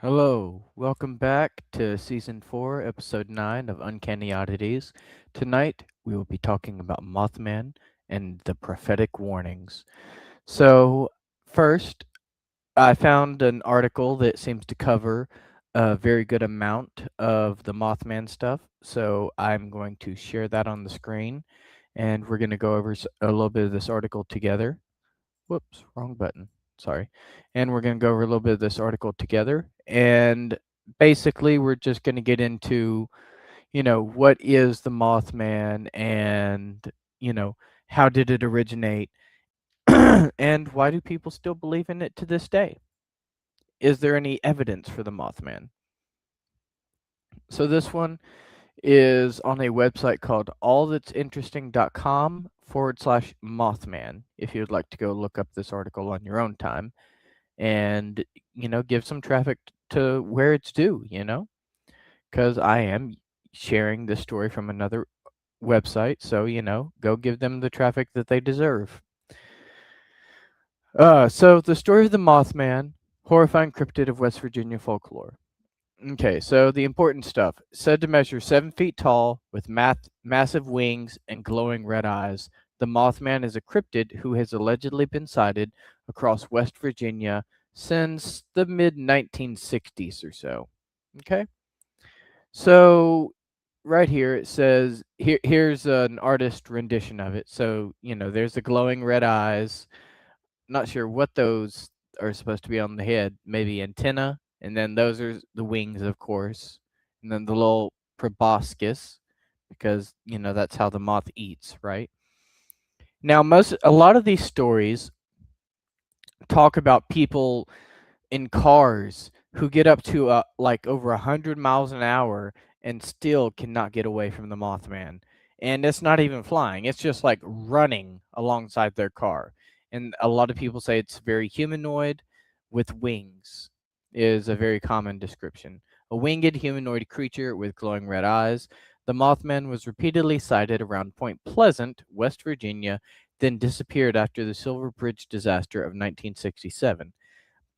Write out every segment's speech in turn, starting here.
Hello, welcome back to Season 4, Episode 9 of Uncanny Oddities. Tonight, we will be talking about Mothman and the prophetic warnings. So, first, I found an article that seems to cover a very good amount of the Mothman stuff. So, I'm going to share that on the screen and we're going to go over a little bit of this article together. Whoops, wrong button. Sorry. And we're going to go over a little bit of this article together. And basically, we're just going to get into, what is the Mothman and, you know, how did it originate and why do people still believe in it to this day? Is there any evidence for the Mothman? So this one is on a website called allthat'sinteresting.com/Mothman, if you'd like to go look up this article on your own time. And give some traffic to where it's due, because I am sharing this story from another website, so go give them the traffic that they deserve. So the story of the Mothman, horrifying cryptid of West Virginia folklore. Okay, so the important stuff. Said to measure 7 feet tall with massive wings and glowing red eyes, the Mothman is a cryptid who has allegedly been sighted across West Virginia since the mid 1960s or so. Okay, so right here it says here's an artist rendition of it. So there's the glowing red eyes. Not sure what those are supposed to be on the head. Maybe antenna, and then those are the wings, of course, and then the little proboscis, because that's how the moth eats, right? Now, a lot of these stories talk about people in cars who get up to like over 100 miles an hour and still cannot get away from the Mothman. And it's not even flying, it's just like running alongside their car. And a lot of people say it's very humanoid with wings, is a very common description. A winged humanoid creature with glowing red eyes. The Mothman was repeatedly sighted around Point Pleasant, West Virginia, then disappeared after the Silver Bridge disaster of 1967.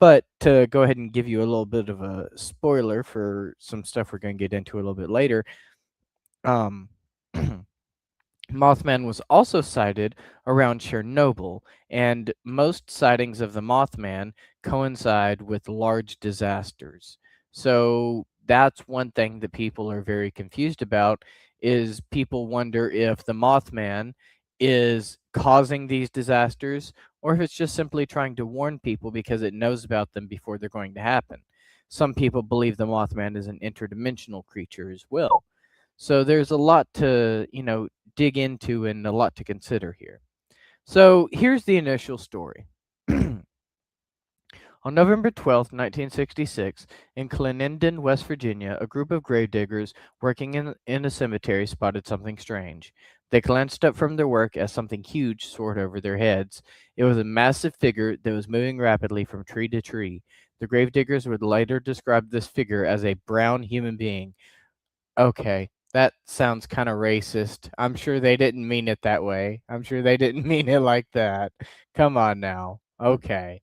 But to go ahead and give you a little bit of a spoiler for some stuff we're going to get into a little bit later, um, Mothman was also sighted around Chernobyl, and most sightings of the Mothman coincide with large disasters. So that's one thing that people are very confused about, is people wonder if the Mothman is causing these disasters or if it's just simply trying to warn people because it knows about them before they're going to happen. Some people believe the Mothman is an interdimensional creature as well. So there's a lot to, dig into and a lot to consider here. So here's the initial story. On November 12, 1966, in Clenendon, West Virginia, a group of gravediggers working in a cemetery spotted something strange. They glanced up from their work as something huge soared over their heads. It was a massive figure that was moving rapidly from tree to tree. The gravediggers would later describe this figure as a brown human being. Okay, that sounds kind of racist. I'm sure they didn't mean it that way. I'm sure they didn't mean it like that. Come on now. Okay.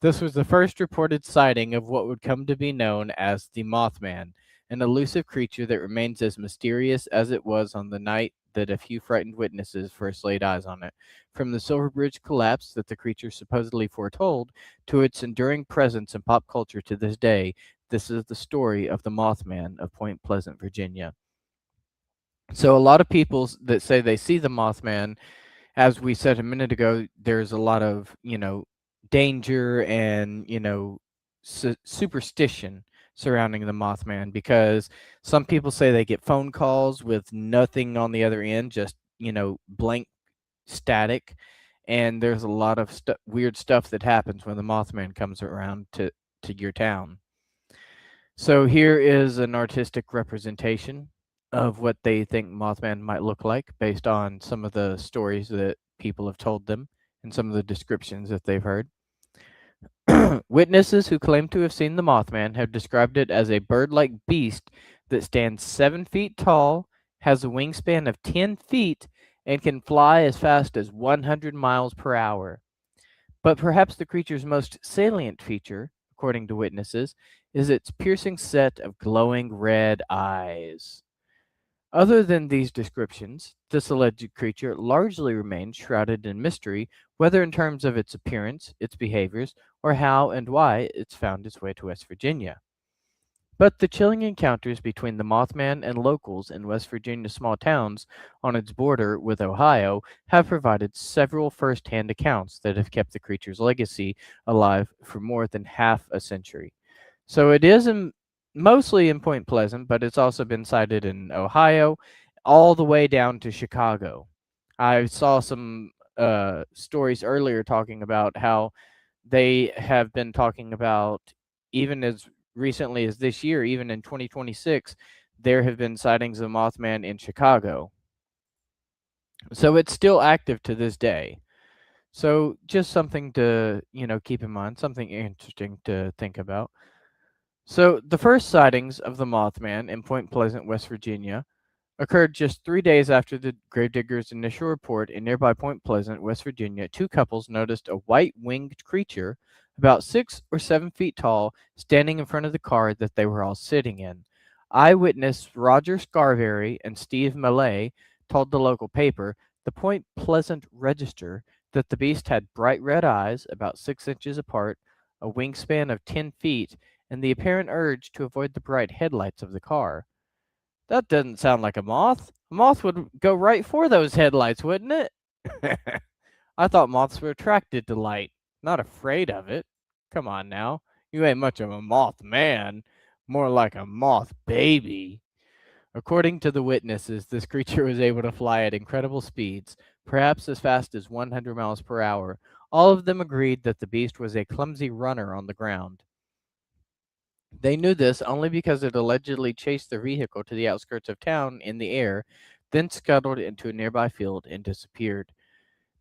This was the first reported sighting of what would come to be known as the Mothman, an elusive creature that remains as mysterious as it was on the night that a few frightened witnesses first laid eyes on it. From the Silver Bridge collapse that the creature supposedly foretold to its enduring presence in pop culture to this day, this is the story of the Mothman of Point Pleasant, Virginia. So, a lot of people that say they see the Mothman, as we said a minute ago, there's a lot of, danger and, superstition surrounding the Mothman, because some people say they get phone calls with nothing on the other end, just, blank static. And there's a lot of weird stuff that happens when the Mothman comes around to your town. So here is an artistic representation of what they think Mothman might look like based on some of the stories that people have told them and some of the descriptions that they've heard. Witnesses who claim to have seen the Mothman have described it as a bird-like beast that stands 7 feet tall, has a wingspan of 10 feet, and can fly as fast as 100 miles per hour. But perhaps the creature's most salient feature, according to witnesses, is its piercing set of glowing red eyes. Other than these descriptions, this alleged creature largely remains shrouded in mystery, whether in terms of its appearance, its behaviors, or how and why it's found its way to West Virginia. But the chilling encounters between the Mothman and locals in West Virginia's small towns on its border with Ohio have provided several first hand accounts that have kept the creature's legacy alive for more than half a century. So it is mostly in Point Pleasant, but it's also been sighted in Ohio, all the way down to Chicago. I saw some stories earlier talking about how they have been talking about, even as recently as this year, even in 2026, there have been sightings of Mothman in Chicago. So it's still active to this day. So just something to, keep in mind, something interesting to think about. So the first sightings of the Mothman in Point Pleasant, West Virginia, occurred just 3 days after the gravedigger's initial report in nearby Point Pleasant, West Virginia. Two couples noticed a white winged creature about 6 or 7 feet tall standing in front of the car that they were all sitting in. Eyewitness Roger Scarberry and Steve Millay told the local paper, the Point Pleasant Register, that the beast had bright red eyes about 6 inches apart, a wingspan of 10 feet, and the apparent urge to avoid the bright headlights of the car. That doesn't sound like a moth. A moth would go right for those headlights, wouldn't it? I thought moths were attracted to light, not afraid of it. Come on now. You ain't much of a moth man. More like a moth baby. According to the witnesses, this creature was able to fly at incredible speeds, perhaps as fast as 100 miles per hour. All of them agreed that the beast was a clumsy runner on the ground. They knew this only because it allegedly chased their vehicle to the outskirts of town in the air, then scuttled into a nearby field and disappeared.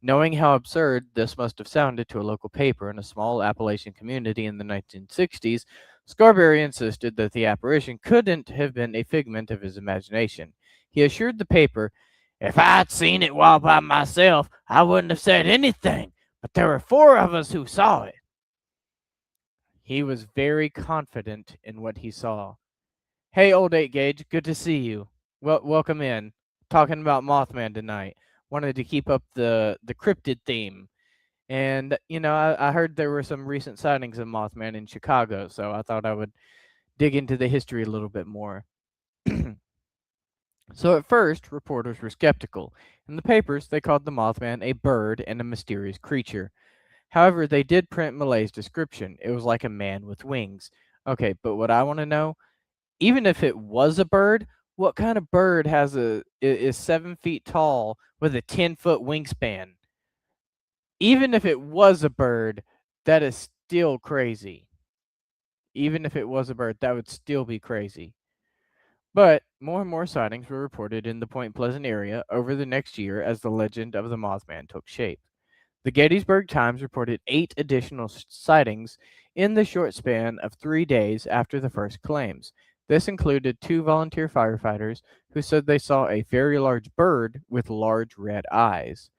Knowing how absurd this must have sounded to a local paper in a small Appalachian community in the 1960s, Scarberry insisted that the apparition couldn't have been a figment of his imagination. He assured the paper, if I'd seen it while by myself, I wouldn't have said anything, but there were 4 of us who saw it. He was very confident in what he saw. Hey, old 8 Gauge, good to see you. Welcome in. Talking about Mothman tonight. Wanted to keep up the cryptid theme. And, I heard there were some recent sightings of Mothman in Chicago, so I thought I would dig into the history a little bit more. So at first, reporters were skeptical. In the papers, they called the Mothman a bird and a mysterious creature. However, they did print Malay's description. It was like a man with wings. Okay, but what I want to know, even if it was a bird, what kind of bird is 7 feet tall with a 10-foot wingspan? Even if it was a bird, that is still crazy. Even if it was a bird, that would still be crazy. But more and more sightings were reported in the Point Pleasant area over the next year as the legend of the Mothman took shape. The Gettysburg Times reported 8 additional sightings in the short span of 3 days after the first claims. This included 2 volunteer firefighters who said they saw a very large bird with large red eyes.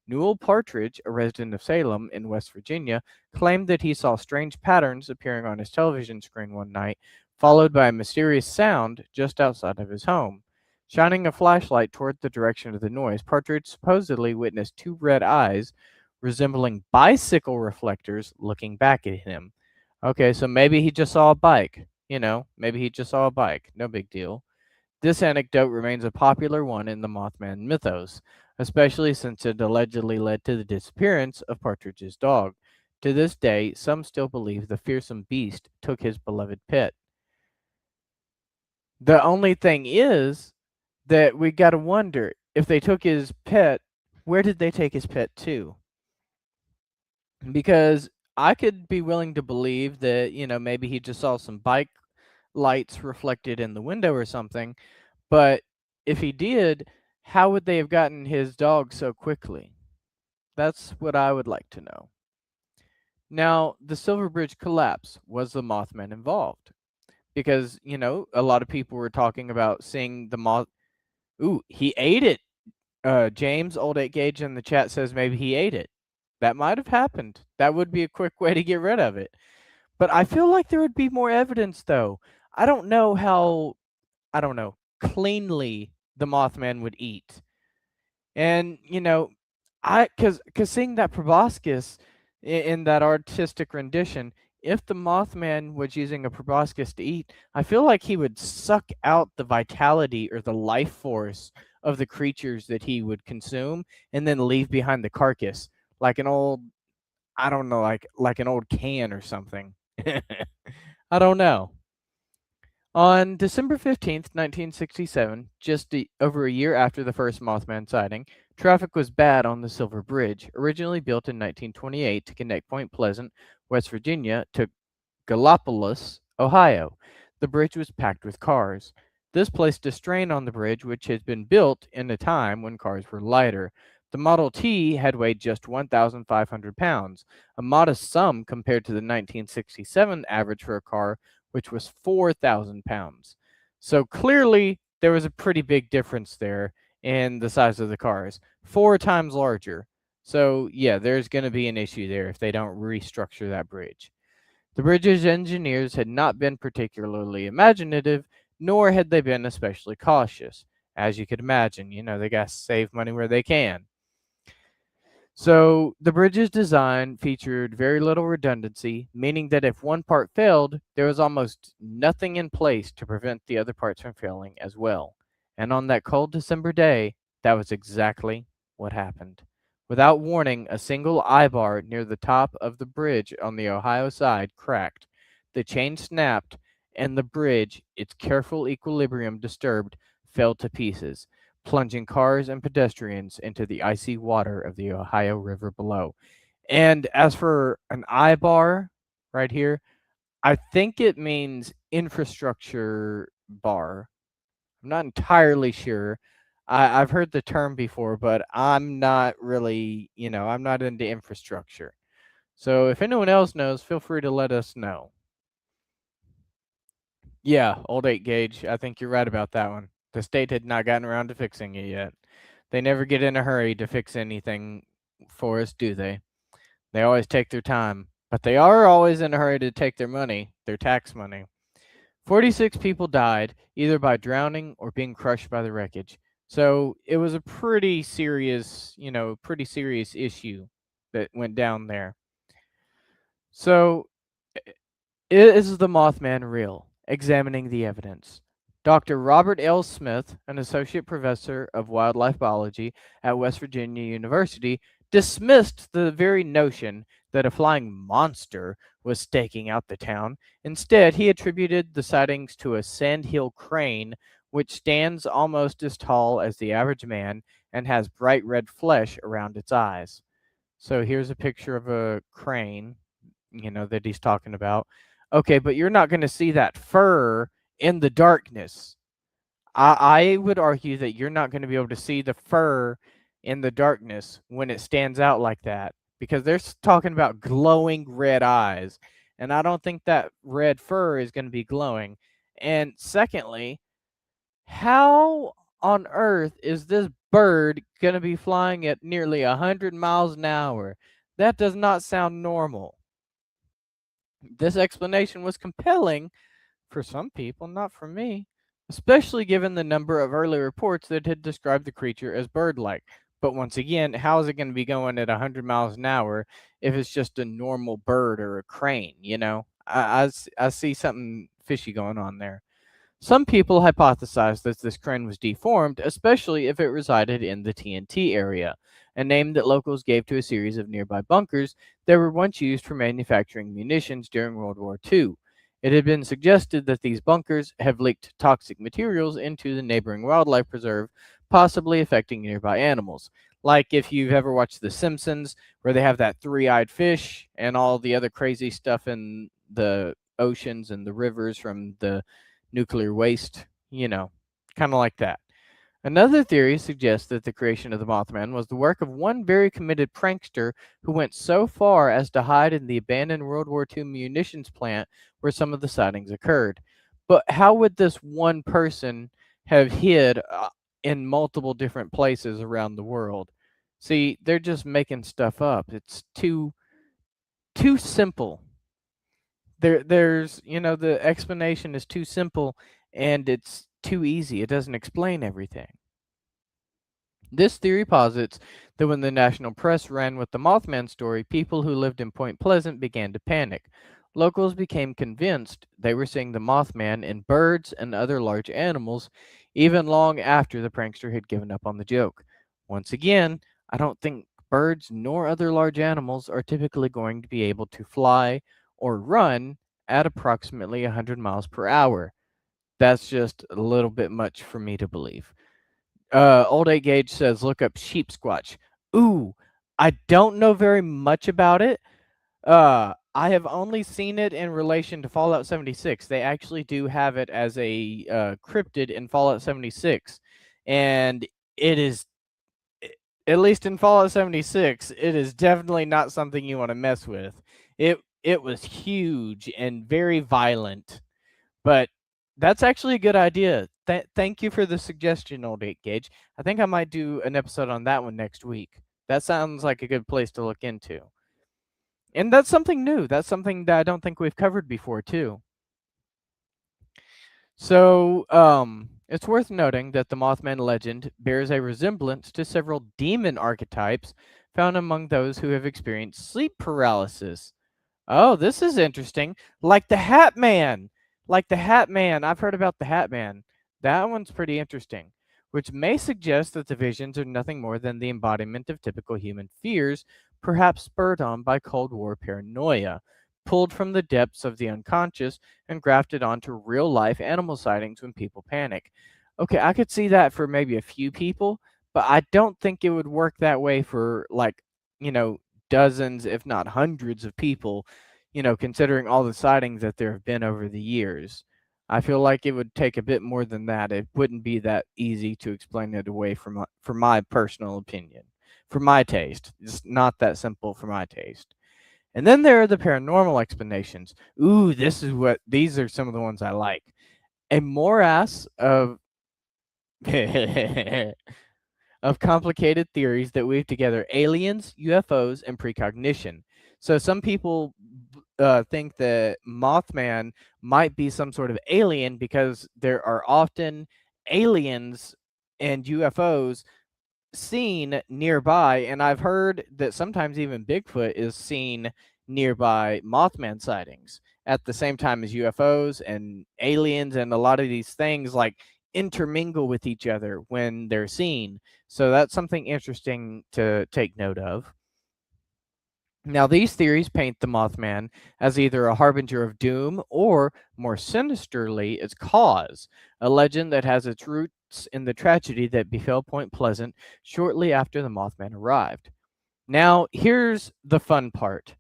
Newell Partridge, a resident of Salem in West Virginia, claimed that he saw strange patterns appearing on his television screen one night, followed by a mysterious sound just outside of his home. Shining a flashlight toward the direction of the noise, Partridge supposedly witnessed 2 red eyes resembling bicycle reflectors looking back at him. Okay, so maybe he just saw a bike. Maybe he just saw a bike. No big deal. This anecdote remains a popular one in the Mothman mythos, especially since it allegedly led to the disappearance of Partridge's dog. To this day, some still believe the fearsome beast took his beloved pet. The only thing is that we got to wonder, if they took his pet, where did they take his pet to? Because I could be willing to believe that, maybe he just saw some bike lights reflected in the window or something, but if he did, how would they have gotten his dog so quickly? That's what I would like to know. Now, the Silver Bridge collapse, was the Mothman involved? Because, a lot of people were talking about seeing the moth. Ooh, he ate it. James, old 8 Gauge in the chat says maybe he ate it. That might have happened. That would be a quick way to get rid of it. But I feel like there would be more evidence, though. I don't know how, I don't know, cleanly the Mothman would eat. And, cause seeing that proboscis in that artistic rendition, if the Mothman was using a proboscis to eat, I feel like he would suck out the vitality or the life force of the creatures that he would consume and then leave behind the carcass, like an old, I don't know, like an old can or something. I don't know. On December 15th, 1967, just over a year after the first Mothman sighting, traffic was bad on the Silver Bridge, originally built in 1928 to connect Point Pleasant, West Virginia, to Gallipolis, Ohio. The bridge was packed with cars. This placed a strain on the bridge, which had been built in a time when cars were lighter. The Model T had weighed just 1,500 pounds, a modest sum compared to the 1967 average for a car, which was 4,000 pounds. So clearly, there was a pretty big difference there in the size of the cars, 4 times larger. So, yeah, there's going to be an issue there if they don't restructure that bridge. The bridge's engineers had not been particularly imaginative, nor had they been especially cautious. As you could imagine, they got to save money where they can. So the bridge's design featured very little redundancy, meaning that if one part failed, there was almost nothing in place to prevent the other parts from failing as well. And on that cold December day, that was exactly what happened. Without warning, a single eye bar near the top of the bridge on the Ohio side cracked. The chain snapped, and the bridge, its careful equilibrium disturbed, fell to pieces, plunging cars and pedestrians into the icy water of the Ohio River below. And as for an I bar right here, I think it means infrastructure bar. I'm not entirely sure. I've heard the term before, but I'm not really, I'm not into infrastructure. So if anyone else knows, feel free to let us know. Yeah, old 8 gauge. I think you're right about that one. The state had not gotten around to fixing it yet. They never get in a hurry to fix anything for us, do they? They always take their time, but they are always in a hurry to take their money, their tax money. 46 people died, either by drowning or being crushed by the wreckage. So it was a pretty serious issue that went down there. So is the Mothman real? Examining the evidence. Dr. Robert L. Smith, an associate professor of wildlife biology at West Virginia University, dismissed the very notion that a flying monster was staking out the town. Instead, he attributed the sightings to a sandhill crane, which stands almost as tall as the average man and has bright red flesh around its eyes. So here's a picture of a crane, that he's talking about. Okay, but you're not going to see that fur in the darkness. I would argue that you're not going to be able to see the fur in the darkness when it stands out like that because they're talking about glowing red eyes. And I don't think that red fur is going to be glowing. And secondly, how on earth is this bird going to be flying at nearly 100 miles an hour? That does not sound normal. This explanation was compelling for some people, not for me, especially given the number of early reports that had described the creature as bird-like. But once again, how is it going to be going at 100 miles an hour if it's just a normal bird or a crane, I see something fishy going on there. Some people hypothesized that this crane was deformed, especially if it resided in the TNT area, a name that locals gave to a series of nearby bunkers that were once used for manufacturing munitions during World War II. It had been suggested that these bunkers have leaked toxic materials into the neighboring wildlife preserve, possibly affecting nearby animals. Like if you've ever watched The Simpsons, where they have that three-eyed fish and all the other crazy stuff in the oceans and the rivers from the nuclear waste, kind of like that. Another theory suggests that the creation of the Mothman was the work of one very committed prankster who went so far as to hide in the abandoned World War II munitions plant where some of the sightings occurred. But how would this one person have hid in multiple different places around the world? See, they're just making stuff up. It's too simple. there's the explanation is too simple and it's too easy. It doesn't explain everything. This theory posits that when the national press ran with the Mothman story, people who lived in Point Pleasant began to panic. Locals became convinced they were seeing the Mothman in birds and other large animals, even long after the prankster had given up on the joke. Once again, I don't think birds nor other large animals are typically going to be able to fly or run at approximately 100 miles per hour. That's just a little bit much for me to believe. Old 8 Gauge says, look up sheep squatch. Ooh, I don't know very much about it. I have only seen it in relation to Fallout 76. They actually do have it as a cryptid in Fallout 76. And it is, at least in Fallout 76, it is definitely not something you want to mess with. It was huge and very violent. But that's actually a good idea. Thank you for the suggestion, Old 8 Gauge. I think I might do an episode on that one next week. That sounds like a good place to look into. And that's something new. That's something that I don't think we've covered before, too. So, it's worth noting that the Mothman legend bears a resemblance to several demon archetypes found among those who have experienced sleep paralysis. Oh, this is interesting. Like the Hat Man. Like the Hat Man. I've heard about the Hat Man. That one's pretty interesting, which may suggest that the visions are nothing more than the embodiment of typical human fears, perhaps spurred on by Cold War paranoia, pulled from the depths of the unconscious and grafted onto real life animal sightings when people panic. Okay, I could see that for maybe a few people, but I don't think it would work that way for, like, you know, dozens, if not hundreds of people, considering all the sightings that there have been over the years. I feel like it would take a bit more than that. It wouldn't be that easy to explain it away for my personal opinion. For my taste. It's not that simple for my taste. And then there are the paranormal explanations. Ooh, these are some of the ones I like. A morass of of complicated theories that weave together aliens, UFOs, and precognition. So some people think that Mothman might be some sort of alien because there are often aliens and UFOs seen nearby, and I've heard that sometimes even Bigfoot is seen nearby Mothman sightings at the same time as UFOs and aliens, and a lot of these things like intermingle with each other when they're seen. So that's something interesting to take note of. Now, these theories paint the Mothman as either a harbinger of doom or, more sinisterly, its cause, a legend that has its roots in the tragedy that befell Point Pleasant shortly after the Mothman arrived. Now, here's the fun part: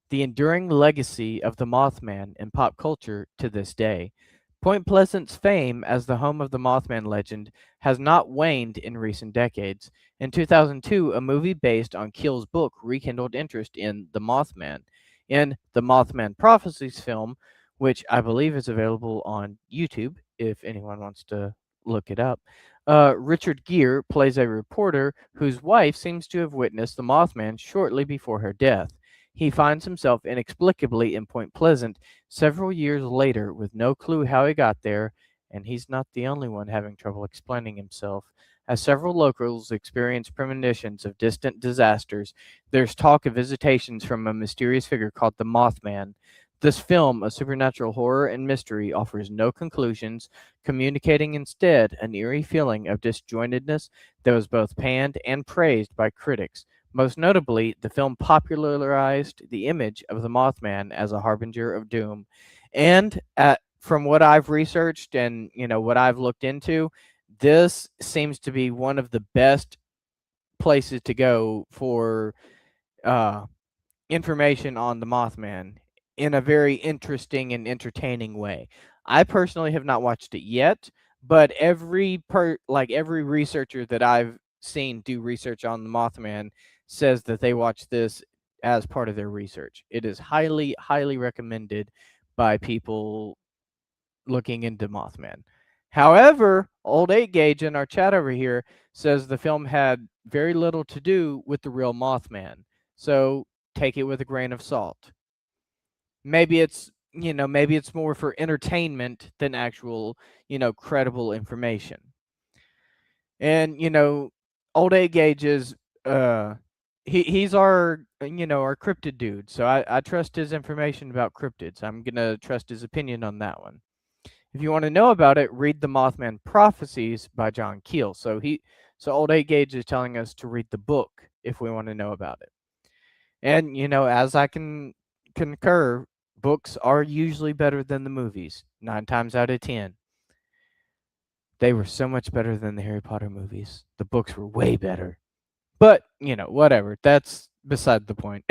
the enduring legacy of the Mothman in pop culture to this day. Point Pleasant's fame as the home of the Mothman legend has not waned in recent decades. In 2002, a movie based on Keel's book rekindled interest in the Mothman. In the Mothman Prophecies film, which I believe is available on YouTube if anyone wants to look it up, Richard Gere plays a reporter whose wife seems to have witnessed the Mothman shortly before her death. He finds himself inexplicably in Point Pleasant several years later with no clue how he got there, and he's not the only one having trouble explaining himself. As several locals experience premonitions of distant disasters, there's talk of visitations from a mysterious figure called the Mothman. This film, a supernatural horror and mystery, offers no conclusions, communicating instead an eerie feeling of disjointedness that was both panned and praised by critics. Most notably, the film popularized the image of the Mothman as a harbinger of doom. And from what I've researched and what I've looked into, this seems to be one of the best places to go for uh, information on the Mothman in a very interesting and entertaining way. I personally have not watched it yet, but every researcher that I've seen do research on the Mothman says that they watch this as part of their research. It is highly, highly recommended by people looking into Mothman. However, Old 8 Gauge in our chat over here says the film had very little to do with the real Mothman. So take it with a grain of salt. Maybe it's maybe it's more for entertainment than actual, credible information. And old A Gage is uh he's our our cryptid dude. So I trust his information about cryptids. I'm gonna trust his opinion on that one. If you want to know about it, read the Mothman Prophecies by John Keel. So old A Gage is telling us to read the book if we want to know about it. And as I can concur, books are usually better than the movies. 9 times out of 10. They were so much better than the Harry Potter movies. The books were way better. But, whatever. That's beside the point.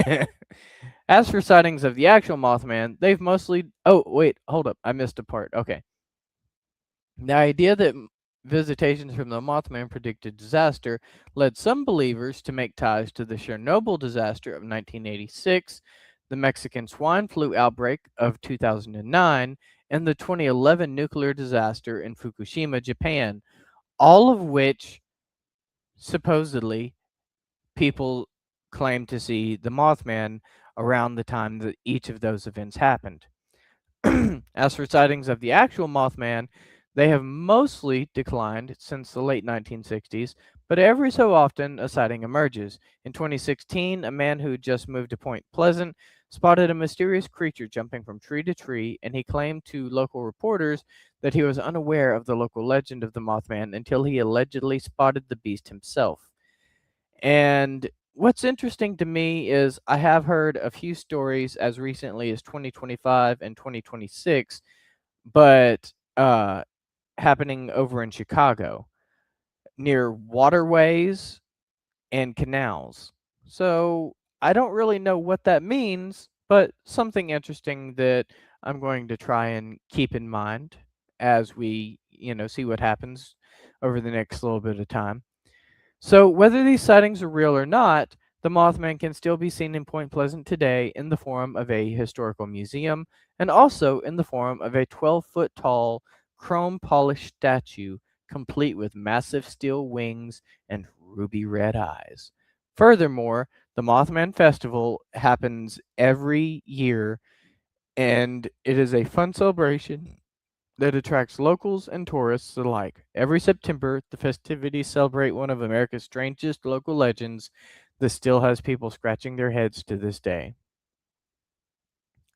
As for sightings of the actual Mothman, they've mostly. Oh, wait, hold up. I missed a part. Okay. The idea that visitations from the Mothman predicted disaster led some believers to make ties to the Chernobyl disaster of 1986, the Mexican swine flu outbreak of 2009, and the 2011 nuclear disaster in Fukushima, Japan, all of which supposedly people claim to see the Mothman around the time that each of those events happened. As for sightings of the actual Mothman, they have mostly declined since the late 1960s, but every so often a sighting emerges. In 2016, a man who just moved to Point Pleasant spotted a mysterious creature jumping from tree to tree, and he claimed to local reporters that he was unaware of the local legend of the Mothman until he allegedly spotted the beast himself. And what's interesting to me is I have heard a few stories as recently as 2025 and 2026, but happening over in Chicago near waterways and canals. So I don't really know what that means, but something interesting that I'm going to try and keep in mind as we, see what happens over the next little bit of time. So, whether these sightings are real or not, the Mothman can still be seen in Point Pleasant today in the form of a historical museum and also in the form of a 12-foot tall, chrome polished statue complete with massive steel wings and ruby red eyes. Furthermore, the Mothman Festival happens every year and it is a fun celebration that attracts locals and tourists alike. Every September, the festivities celebrate one of America's strangest local legends that still has people scratching their heads to this day.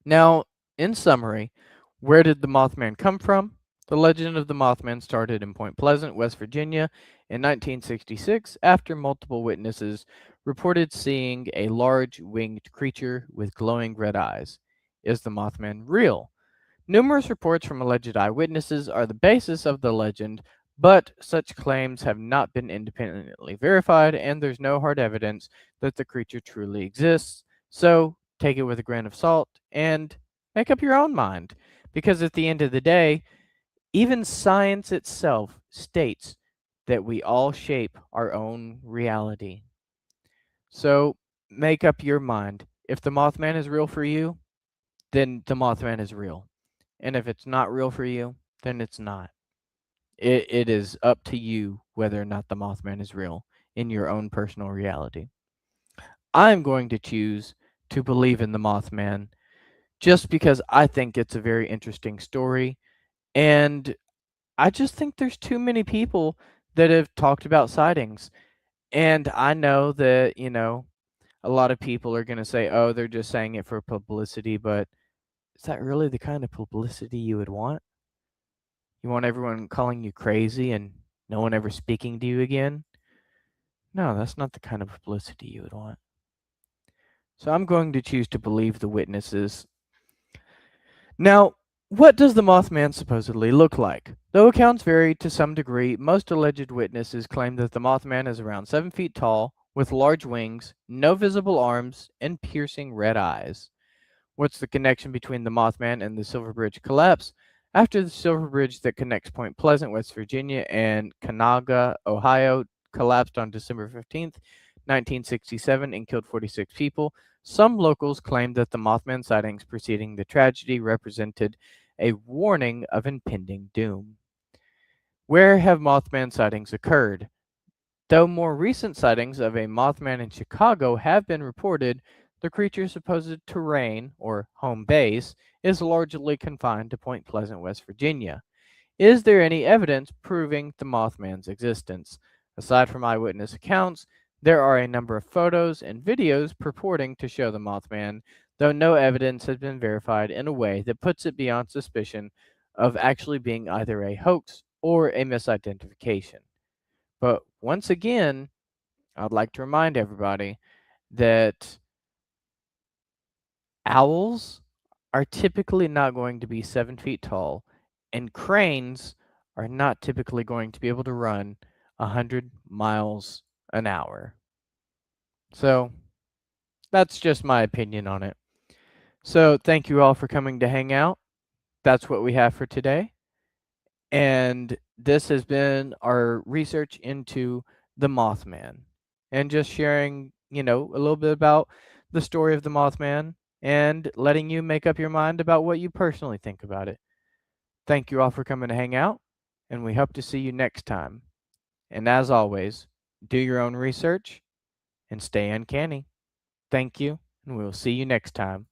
Now, in summary, where did the Mothman come from? The legend of the Mothman started in Point Pleasant, West Virginia in 1966 after multiple witnesses reported seeing a large winged creature with glowing red eyes. Is the Mothman real? Numerous reports from alleged eyewitnesses are the basis of the legend, but such claims have not been independently verified, and there's no hard evidence that the creature truly exists. So take it with a grain of salt and make up your own mind. Because at the end of the day, even science itself states that we all shape our own reality. So make up your mind. If the Mothman is real for you, then the Mothman is real. And if it's not real for you, then it's not. It is up to you whether or not the Mothman is real in your own personal reality. I'm going to choose to believe in the Mothman just because I think it's a very interesting story. And I just think there's too many people that have talked about sightings. And I know that, a lot of people are going to say, oh, they're just saying it for publicity. But is that really the kind of publicity you would want? You want everyone calling you crazy and no one ever speaking to you again? No, that's not the kind of publicity you would want. So I'm going to choose to believe the witnesses. Now, what does the Mothman supposedly look like? Though accounts vary to some degree, most alleged witnesses claim that the Mothman is around 7 feet tall, with large wings, no visible arms, and piercing red eyes. What's the connection between the Mothman and the Silver Bridge collapse? After the Silver Bridge that connects Point Pleasant, West Virginia, and Canaga, Ohio, collapsed on December 15th, 1967, and killed 46 people, some locals claimed that the Mothman sightings preceding the tragedy represented a warning of impending doom. Where have Mothman sightings occurred? Though more recent sightings of a Mothman in Chicago have been reported, the creature's supposed terrain, or home base, is largely confined to Point Pleasant, West Virginia. Is there any evidence proving the Mothman's existence? Aside from eyewitness accounts, there are a number of photos and videos purporting to show the Mothman, though no evidence has been verified in a way that puts it beyond suspicion of actually being either a hoax or a misidentification. But once again, I'd like to remind everybody that owls are typically not going to be 7 feet tall, and cranes are not typically going to be able to run 100 miles an hour. So that's just my opinion on it. So thank you all for coming to hang out. That's what we have for today. And this has been our research into the Mothman and just sharing, a little bit about the story of the Mothman and letting you make up your mind about what you personally think about it. Thank you all for coming to hang out, and we hope to see you next time. And as always, do your own research and stay uncanny. Thank you, and we will see you next time.